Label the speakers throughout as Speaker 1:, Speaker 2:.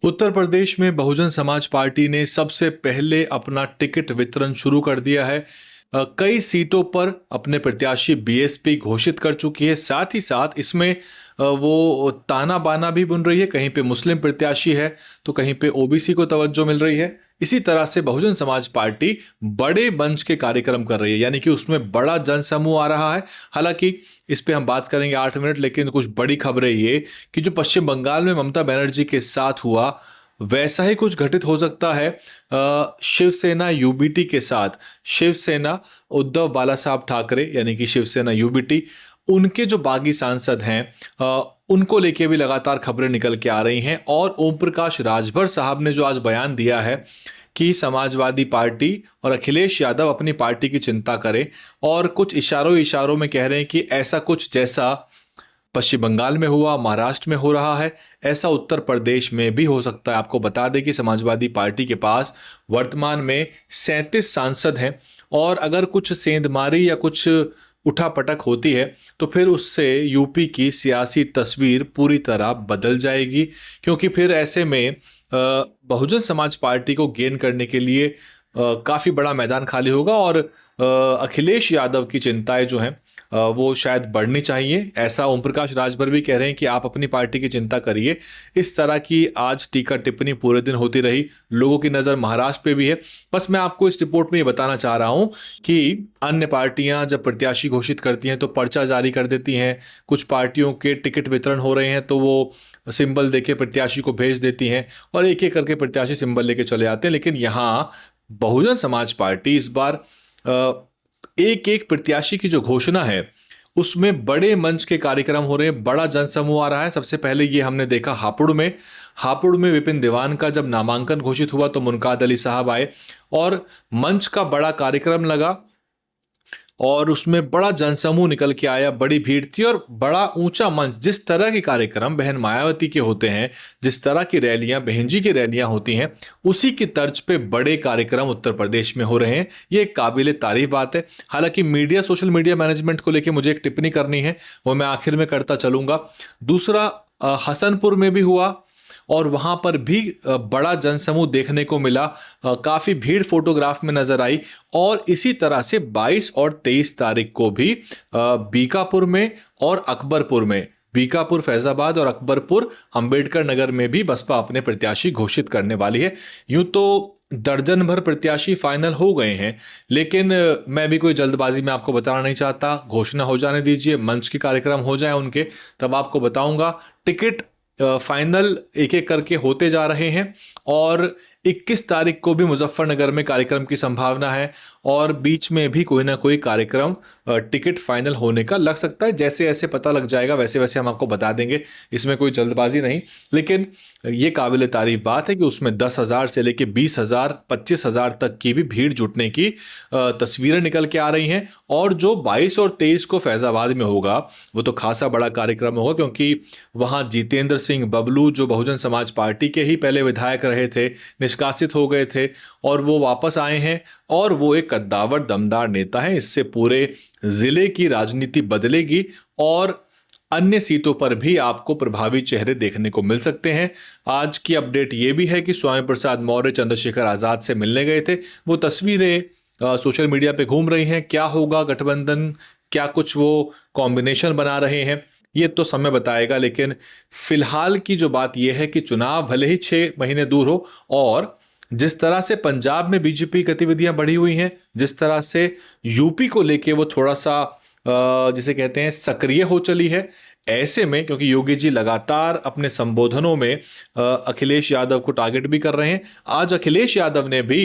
Speaker 1: उत्तर प्रदेश में बहुजन समाज पार्टी ने सबसे पहले अपना टिकट वितरण शुरू कर दिया है। कई सीटों पर अपने प्रत्याशी बीएसपी घोषित कर चुकी है। साथ ही साथ इसमें वो ताना बाना भी बुन रही है। कहीं पे मुस्लिम प्रत्याशी है तो कहीं पे ओबीसी को तवज्जो मिल रही है। इसी तरह से बहुजन समाज पार्टी बड़े मंच के कार्यक्रम कर रही है, यानी कि उसमें बड़ा जनसमूह आ रहा है। हालांकि इस पे हम बात करेंगे 8 मिनट, लेकिन कुछ बड़ी खबरें ये कि जो पश्चिम बंगाल में ममता बनर्जी के साथ हुआ वैसा ही कुछ घटित हो सकता है शिवसेना यूबीटी के साथ। शिवसेना उद्धव बाला साहब ठाकरे यानी कि शिवसेना यूबीटी, उनके जो बागी सांसद हैं उनको लेके भी लगातार खबरें निकल के आ रही हैं। और ओम प्रकाश राजभर साहब ने जो आज बयान दिया है कि समाजवादी पार्टी और अखिलेश यादव अपनी पार्टी की चिंता करें, और कुछ इशारों इशारों में कह रहे हैं कि ऐसा कुछ जैसा पश्चिम बंगाल में हुआ, महाराष्ट्र में हो रहा है, ऐसा उत्तर प्रदेश में भी हो सकता है। आपको बता दें कि समाजवादी पार्टी के पास वर्तमान में 37 सांसद हैं, और अगर कुछ सेंधमारी या कुछ उठापटक होती है तो फिर उससे यूपी की सियासी तस्वीर पूरी तरह बदल जाएगी। क्योंकि फिर ऐसे में बहुजन समाज पार्टी को गेन करने के लिए काफ़ी बड़ा मैदान खाली होगा, और अखिलेश यादव की चिंताएं जो हैं वो शायद बढ़नी चाहिए। ऐसा ओम प्रकाश राजभर भी कह रहे हैं कि आप अपनी पार्टी की चिंता करिए। इस तरह की आज टीका टिप्पणी पूरे दिन होती रही। लोगों की नज़र महाराष्ट्र पे भी है। बस मैं आपको इस रिपोर्ट में ये बताना चाह रहा हूँ कि अन्य पार्टियां जब प्रत्याशी घोषित करती हैं तो पर्चा जारी कर देती हैं। कुछ पार्टियों के टिकट वितरण हो रहे हैं तो वो सिंबल देके प्रत्याशी को भेज देती हैं, और एक एक करके प्रत्याशी सिंबल लेके चले आते हैं। लेकिन यहाँ बहुजन समाज पार्टी इस बार एक एक प्रत्याशी की जो घोषणा है उसमें बड़े मंच के कार्यक्रम हो रहे हैं, बड़ा जनसमूह आ रहा है। सबसे पहले ये हमने देखा हापुड़ में विपिन दीवान का जब नामांकन घोषित हुआ तो मुनकाद अली साहब आए और मंच का बड़ा कार्यक्रम लगा, और उसमें बड़ा जनसमूह निकल के आया, बड़ी भीड़ थी और बड़ा ऊंचा मंच। जिस तरह के कार्यक्रम बहन मायावती के होते हैं, जिस तरह की रैलियां बहन जी की रैलियां होती हैं, उसी की तर्ज पे बड़े कार्यक्रम उत्तर प्रदेश में हो रहे हैं। ये एक काबिले तारीफ बात है। हालांकि सोशल मीडिया मैनेजमेंट को लेकर मुझे एक टिप्पणी करनी है, वो मैं आखिर में करता चलूंगा। दूसरा, हसनपुर में भी हुआ और वहां पर भी बड़ा जनसमूह देखने को मिला। काफी भीड़ फोटोग्राफ में नजर आई। और इसी तरह से 22 और 23 तारीख को भी बीकापुर में और अकबरपुर में, बीकापुर फैजाबाद और अकबरपुर अंबेडकर नगर में भी बसपा अपने प्रत्याशी घोषित करने वाली है। यूं तो दर्जन भर प्रत्याशी फाइनल हो गए हैं, लेकिन मैं भी कोई जल्दबाजी में आपको बताना नहीं चाहता। घोषणा हो जाने दीजिए, मंच के कार्यक्रम हो जाए उनके, तब आपको बताऊंगा। टिकट फाइनल एक एक करके होते जा रहे हैं, और 21 तारीख को भी मुजफ्फरनगर में कार्यक्रम की संभावना है, और बीच में भी कोई ना कोई कार्यक्रम टिकट फाइनल होने का लग सकता है। जैसे जैसे पता लग जाएगा वैसे वैसे हम आपको बता देंगे, इसमें कोई जल्दबाजी नहीं। लेकिन ये काबिल तारीफ बात है कि उसमें 10,000 से लेकर 20,000 25,000 तक की भी भीड़ जुटने की तस्वीरें निकल के आ रही हैं। और जो 22 और 23 को फैजाबाद में होगा वो तो खासा बड़ा कार्यक्रम होगा, क्योंकि वहाँ जितेंद्र सिंह बबलू, जो बहुजन समाज पार्टी के ही पहले विधायक रहे थे, निष्कासित हो गए थे और वो वापस आए हैं, और वो एक कद्दावर दमदार नेता है। इससे पूरे जिले की राजनीति बदलेगी, और अन्य सीटों पर भी आपको प्रभावी चेहरे देखने को मिल सकते हैं। आज की अपडेट ये भी है कि स्वामी प्रसाद मौर्य चंद्रशेखर आजाद से मिलने गए थे। वो तस्वीरें सोशल मीडिया पे घूम रही हैं। क्या होगा गठबंधन, क्या कुछ वो कॉम्बिनेशन बना रहे हैं, ये तो समय बताएगा। लेकिन फिलहाल की जो बात यह है कि चुनाव भले ही 6 महीने दूर हो, और जिस तरह से पंजाब में बीजेपी गतिविधियां बढ़ी हुई हैं, जिस तरह से यूपी को लेके वो थोड़ा सा जिसे कहते हैं सक्रिय हो चली है, ऐसे में क्योंकि योगी जी लगातार अपने संबोधनों में अखिलेश यादव को टारगेट भी कर रहे हैं। आज अखिलेश यादव ने भी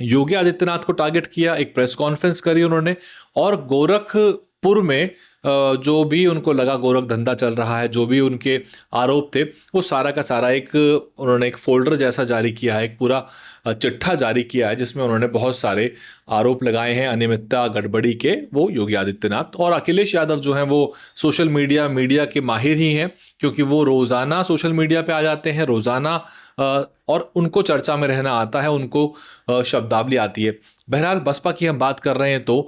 Speaker 1: योगी आदित्यनाथ को टारगेट किया, एक प्रेस कॉन्फ्रेंस करी उन्होंने, और गोरखपुर में जो भी उनको लगा गोरख धंधा चल रहा है, जो भी उनके आरोप थे, वो सारा का सारा उन्होंने एक फोल्डर जैसा जारी किया है, एक पूरा चिट्ठा जारी किया है, जिसमें उन्होंने बहुत सारे आरोप लगाए हैं अनियमितता गड़बड़ी के, वो योगी आदित्यनाथ। और अखिलेश यादव जो हैं वो सोशल मीडिया के माहिर ही हैं, क्योंकि वो रोज़ाना सोशल मीडिया पे आ जाते हैं, रोज़ाना, और उनको चर्चा में रहना आता है, उनको शब्दावली आती है। बहरहाल बसपा की हम बात कर रहे हैं तो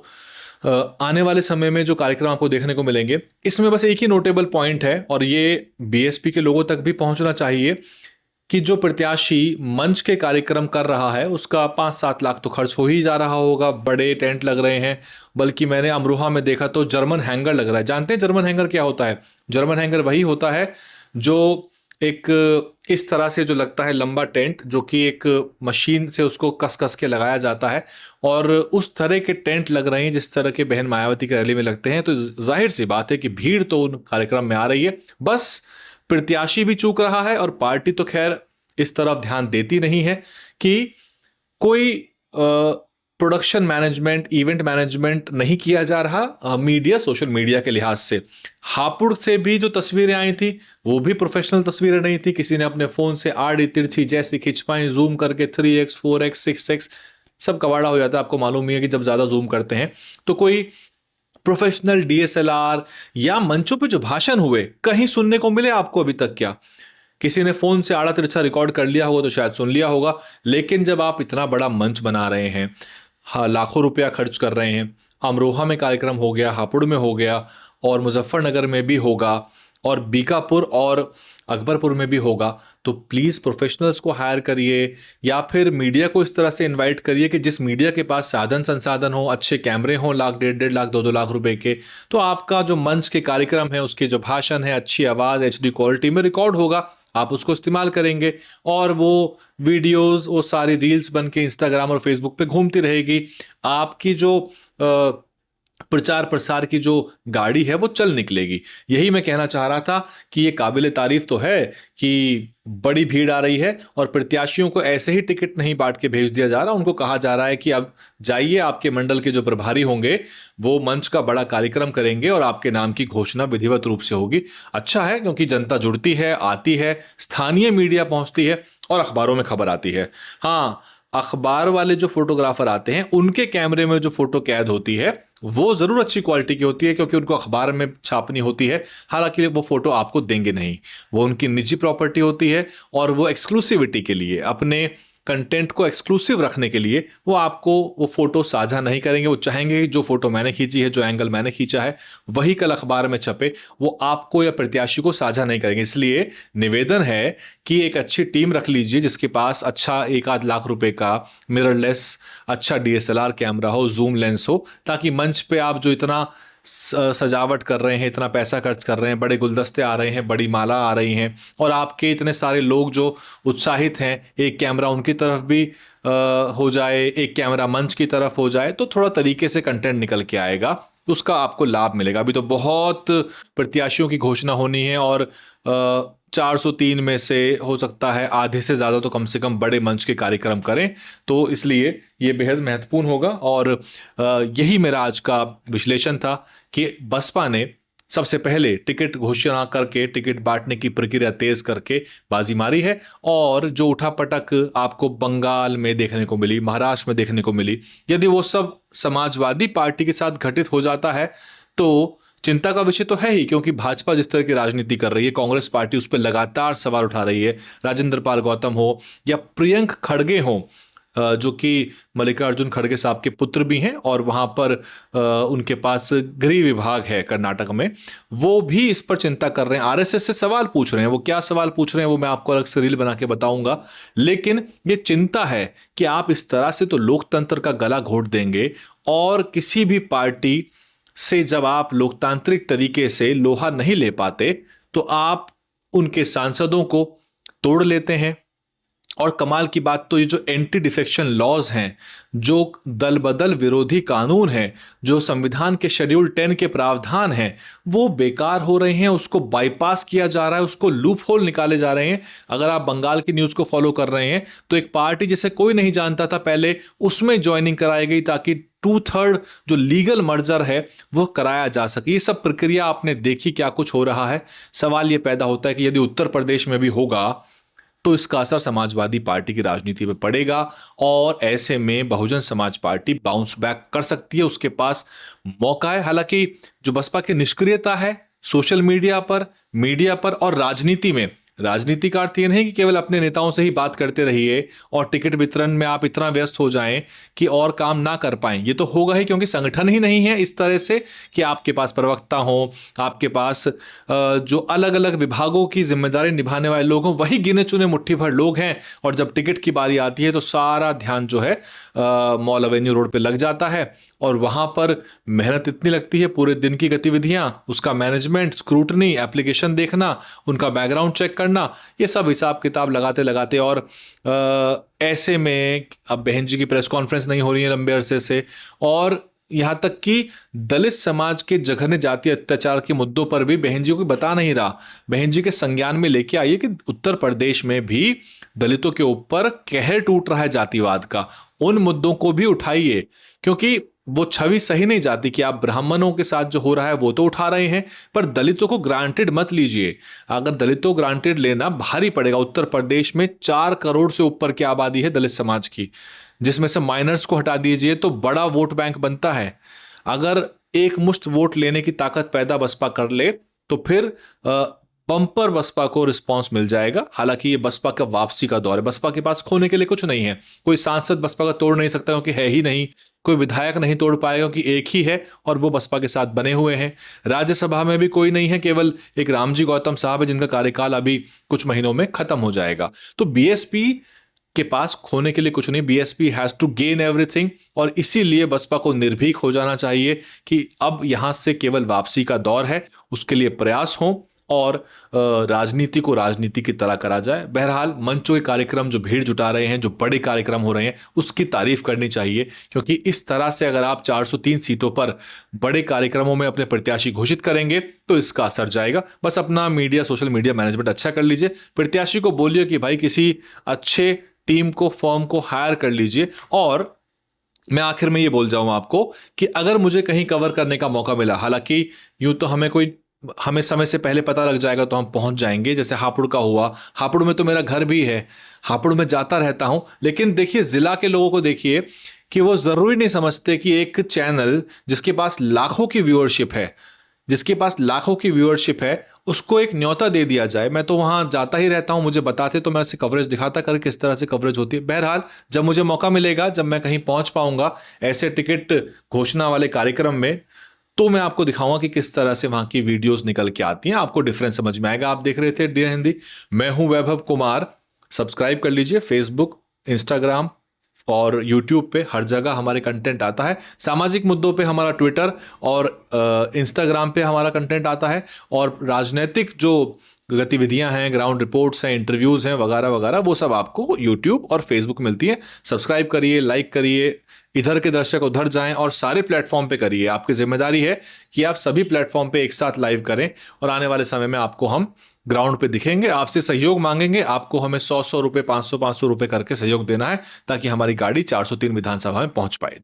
Speaker 1: आने वाले समय में जो कार्यक्रम आपको देखने को मिलेंगे, इसमें बस एक ही नोटेबल पॉइंट है, और ये बीएसपी के लोगों तक भी पहुंचना चाहिए। कि जो प्रत्याशी मंच के कार्यक्रम कर रहा है उसका 5-7 लाख तो खर्च हो ही जा रहा होगा, बड़े टेंट लग रहे हैं। बल्कि मैंने अमरोहा में देखा तो जर्मन हैंगर लग रहा है। जानते हैं जर्मन हैंगर क्या होता है? जर्मन हैंगर वही होता है जो एक इस तरह से जो लगता है लंबा टेंट, जो कि एक मशीन से उसको कस कस के लगाया जाता है, और उस तरह के टेंट लग रहे हैं जिस तरह के बहन मायावती की रैली में लगते हैं। तो जाहिर सी बात है कि भीड़ तो उन कार्यक्रम में आ रही है, बस प्रत्याशी भी चूक रहा है और पार्टी तो खैर इस तरफ ध्यान देती नहीं है कि कोई प्रोडक्शन मैनेजमेंट, इवेंट मैनेजमेंट नहीं किया जा रहा मीडिया, सोशल मीडिया के लिहाज से। हापुड़ से भी जो तस्वीरें आई थी वो भी प्रोफेशनल तस्वीरें नहीं थी, किसी ने अपने फोन से आड़ी तिरछी जैसी खिंच पाई, जूम करके 3x 4x 6x सब कवाड़ा हो जाता है। आपको मालूम ही है कि जब ज्यादा जूम करते हैं तो कोई प्रोफेशनल डीएसएलआर या मंचों पे जो भाषण हुए कहीं सुनने को मिले आपको अभी तक? क्या किसी ने फोन से आड़ा तिरछा रिकॉर्ड कर लिया होगा तो शायद सुन लिया होगा। लेकिन जब आप इतना बड़ा मंच बना रहे हैं, हाँ, लाखों रुपया खर्च कर रहे हैं, अमरोहा में कार्यक्रम हो गया, हापुड़ में हो गया, और मुजफ्फरनगर में भी होगा, और बीकापुर और अकबरपुर में भी होगा, तो प्लीज़ प्रोफेशनल्स को हायर करिए या फिर मीडिया को इस तरह से इनवाइट करिए कि जिस मीडिया के पास साधन संसाधन हो, अच्छे कैमरे हों, लाख 1.5 लाख 2-2 लाख रुपए के, तो आपका जो मंच के कार्यक्रम है उसके जो भाषण है अच्छी आवाज़ HD क्वालिटी में रिकॉर्ड होगा, आप उसको इस्तेमाल करेंगे और वो वीडियोस, वो सारी रील्स बन के इंस्टाग्राम और फेसबुक पे घूमती रहेगी। आपकी जो प्रचार प्रसार की जो गाड़ी है वो चल निकलेगी। यही मैं कहना चाह रहा था कि ये काबिले तारीफ तो है कि बड़ी भीड़ आ रही है और प्रत्याशियों को ऐसे ही टिकट नहीं बांट के भेज दिया जा रहा, उनको कहा जा रहा है कि अब जाइए, आपके मंडल के जो प्रभारी होंगे वो मंच का बड़ा कार्यक्रम करेंगे और आपके नाम की घोषणा विधिवत रूप से होगी। अच्छा है, क्योंकि जनता जुड़ती है, आती है, स्थानीय मीडिया पहुंचती है और अखबारों में खबर आती है। हाँ, अखबार वाले जो फोटोग्राफर आते हैं उनके कैमरे में जो फोटो कैद होती है वो जरूर अच्छी क्वालिटी की होती है, क्योंकि उनको अखबार में छापनी होती है। हालांकि वो फोटो आपको देंगे नहीं, वो उनकी निजी प्रॉपर्टी होती है और वो एक्सक्लूसिविटी के लिए, अपने कंटेंट को एक्सक्लूसिव रखने के लिए वो आपको वो फोटो साझा नहीं करेंगे। वो चाहेंगे कि जो फोटो मैंने खींची है, जो एंगल मैंने खींचा है, वही कल अखबार में छपे, वो आपको या प्रत्याशी को साझा नहीं करेंगे। इसलिए निवेदन है कि एक अच्छी टीम रख लीजिए जिसके पास अच्छा 1-8 लाख रुपए का मिररलेस अच्छा DSLR कैमरा हो, जूम लेंस हो, ताकि मंच पे आप जो इतना सजावट कर रहे हैं, इतना पैसा खर्च कर रहे हैं, बड़े गुलदस्ते आ रहे हैं, बड़ी माला आ रही हैं, और आपके इतने सारे लोग जो उत्साहित हैं, एक कैमरा उनकी तरफ भी हो जाए, एक कैमरा मंच की तरफ हो जाए, तो थोड़ा तरीके से कंटेंट निकल के आएगा, उसका आपको लाभ मिलेगा। अभी तो बहुत प्रत्याशियों की घोषणा होनी है और 403 में से हो सकता है आधे से ज़्यादा तो कम से कम बड़े मंच के कार्यक्रम करें, तो इसलिए ये बेहद महत्वपूर्ण होगा। और यही मेरा आज का विश्लेषण था कि बसपा ने सबसे पहले टिकट घोषणा करके, टिकट बांटने की प्रक्रिया तेज करके बाजी मारी है, और जो उठापटक आपको बंगाल में देखने को मिली, महाराष्ट्र में देखने को मिली, यदि वो सब समाजवादी पार्टी के साथ घटित हो जाता है तो चिंता का विषय तो है ही, क्योंकि भाजपा जिस तरह की राजनीति कर रही है, कांग्रेस पार्टी उस पर लगातार सवाल उठा रही है। राजेंद्र पाल गौतम हो या प्रियंक खड़गे हो, जो कि मल्लिकार्जुन खड़गे साहब के पुत्र भी हैं और वहाँ पर उनके पास गृह विभाग है कर्नाटक में, वो भी इस पर चिंता कर रहे हैं, RSS से सवाल पूछ रहे हैं। वो क्या सवाल पूछ रहे हैं वो मैं आपको अलग से रील बना के बताऊंगा, लेकिन ये चिंता है कि आप इस तरह से तो लोकतंत्र का गला घोट देंगे, और किसी भी पार्टी से जब आप लोकतांत्रिक तरीके से लोहा नहीं ले पाते तो आप उनके सांसदों को तोड़ लेते हैं। और कमाल की बात तो ये जो एंटी डिफेक्शन लॉज हैं, जो दल बदल विरोधी कानून हैं, जो संविधान के शेड्यूल 10 के प्रावधान हैं, वो बेकार हो रहे हैं, उसको बाईपास किया जा रहा है, उसको लूप होल निकाले जा रहे हैं। अगर आप बंगाल की न्यूज़ को फॉलो कर रहे हैं तो एक पार्टी जिसे कोई नहीं जानता था पहले, उसमें ज्वाइनिंग कराई गई ताकि 2/3 जो लीगल मर्जर है वो कराया जा सके। ये सब प्रक्रिया आपने देखी क्या कुछ हो रहा है। सवाल ये पैदा होता है कि यदि उत्तर प्रदेश में भी होगा तो इसका असर समाजवादी पार्टी की राजनीति पे पड़ेगा, और ऐसे में Bahujan Samaj party bounce back कर सकती है, उसके पास मौका है। हालांकि जो बसपा की निष्क्रियता है सोशल मीडिया पर और राजनीति में, राजनीति का अर्थ ये नहीं कि केवल अपने नेताओं से ही बात करते रहिए और टिकट वितरण में आप इतना व्यस्त हो जाएं कि और काम ना कर पाएं। ये तो होगा ही, क्योंकि संगठन ही नहीं है इस तरह से कि आपके पास प्रवक्ता हो, आपके पास जो अलग अलग विभागों की जिम्मेदारी निभाने वाले लोग हों, वही गिने चुने मुट्ठी भर लोग हैं। और जब टिकट की बारी आती है तो सारा ध्यान जो है मॉल एवेन्यू रोड पे लग जाता है और वहां पर मेहनत इतनी लगती है, पूरे दिन की गतिविधियां, उसका मैनेजमेंट, स्क्रूटनी, एप्लीकेशन देखना, उनका बैकग्राउंड चेक करना, ये सब हिसाब किताब लगाते लगाते और ऐसे में अब बहन जी की प्रेस कॉन्फ्रेंस नहीं हो रही है लंबे अरसे से, और यहाँ तक कि दलित समाज के जघन्य जातीय अत्याचार के मुद्दों पर भी बहन जी को बता नहीं रहा। बहन जी के संज्ञान में लेके आइए कि उत्तर प्रदेश में भी दलितों के ऊपर कहर टूट रहा है जातिवाद का, उन मुद्दों को भी उठाइए, क्योंकि वो छवि सही नहीं जाती कि आप ब्राह्मणों के साथ जो हो रहा है वो तो उठा रहे हैं, पर दलितों को ग्रांटेड मत लीजिए। अगर दलितों को ग्रांटेड लेना भारी पड़ेगा। उत्तर प्रदेश में 4 करोड़ से ऊपर की आबादी है दलित समाज की, जिसमें से माइनर्स को हटा दीजिए तो बड़ा वोट बैंक बनता है। अगर एक मुश्त वोट लेने की ताकत पैदा बसपा कर ले तो फिर बम्पर बसपा को रिस्पांस मिल जाएगा। हालांकि ये बसपा का वापसी का दौर है, बसपा के पास खोने के लिए कुछ नहीं है। कोई सांसद बसपा का तोड़ नहीं सकता क्योंकि है ही नहीं, कोई विधायक नहीं तोड़ पाएगा क्योंकि एक ही है और वो बसपा के साथ बने हुए हैं। राज्यसभा में भी कोई नहीं है, केवल एक रामजी गौतम साहब है जिनका कार्यकाल अभी कुछ महीनों में खत्म हो जाएगा। तो बीएसपी के पास खोने के लिए कुछ नहीं, BSP has to gain everything, और इसीलिए बसपा को निर्भीक हो जाना चाहिए कि अब यहां से केवल वापसी का दौर है, उसके लिए प्रयास हो और राजनीति को राजनीति की तरह करा जाए। बहरहाल मंचों के कार्यक्रम जो भीड़ जुटा रहे हैं, जो बड़े कार्यक्रम हो रहे हैं, उसकी तारीफ करनी चाहिए, क्योंकि इस तरह से अगर आप 403 सीटों पर बड़े कार्यक्रमों में अपने प्रत्याशी घोषित करेंगे तो इसका असर जाएगा। बस अपना मीडिया, सोशल मीडिया मैनेजमेंट अच्छा कर लीजिए, प्रत्याशी को बोलिए कि भाई किसी अच्छे टीम को, फर्म को हायर कर लीजिए। और मैं आखिर में ये बोल जाऊं आपको कि अगर मुझे कहीं कवर करने का मौका मिला, हालांकि यूं तो हमें समय से पहले पता लग जाएगा तो हम पहुंच जाएंगे, जैसे हापुड़ का हुआ। हापुड़ में तो मेरा घर भी है, हापुड़ में जाता रहता हूं। लेकिन देखिए, जिला के लोगों को देखिए कि वो जरूरी नहीं समझते कि एक चैनल जिसके पास लाखों की व्यूअरशिप है, उसको एक न्योता दे दिया जाए। मैं तो वहां जाता ही रहता हूं, मुझे बताते तो मैं ऐसे कवरेज दिखाता कर किस तरह से कवरेज होती है। बहरहाल जब मुझे मौका मिलेगा, जब मैं कहीं पहुंच पाऊंगा ऐसे टिकट घोषणा वाले कार्यक्रम में, तो मैं आपको दिखाऊंगा कि किस तरह से वहां की वीडियोस निकल के आती हैं। आपको डिफरेंस समझ में आएगा। आप देख रहे थे डियर हिंदी, मैं हूं वैभव कुमार। सब्सक्राइब कर लीजिए, फेसबुक, इंस्टाग्राम और यूट्यूब पे हर जगह हमारे कंटेंट आता है। सामाजिक मुद्दों पे हमारा ट्विटर और इंस्टाग्राम पे हमारा कंटेंट आता है, और राजनीतिक जो गतिविधियां हैं, ग्राउंड रिपोर्ट्स हैं, इंटरव्यूज हैं वगैरह वगैरह, वो सब आपको यूट्यूब और फेसबुक मिलती है। सब्सक्राइब करिए, लाइक करिए, इधर के दर्शक उधर जाएं और सारे प्लेटफॉर्म पे करिए। आपकी जिम्मेदारी है कि आप सभी प्लेटफॉर्म पे एक साथ लाइव करें, और आने वाले समय में आपको हम ग्राउंड पे दिखेंगे। आपसे सहयोग मांगेंगे, आपको हमें 100 रुपए, 500 रुपए करके सहयोग देना है, ताकि हमारी गाड़ी 403 विधानसभा में पहुंच पाए।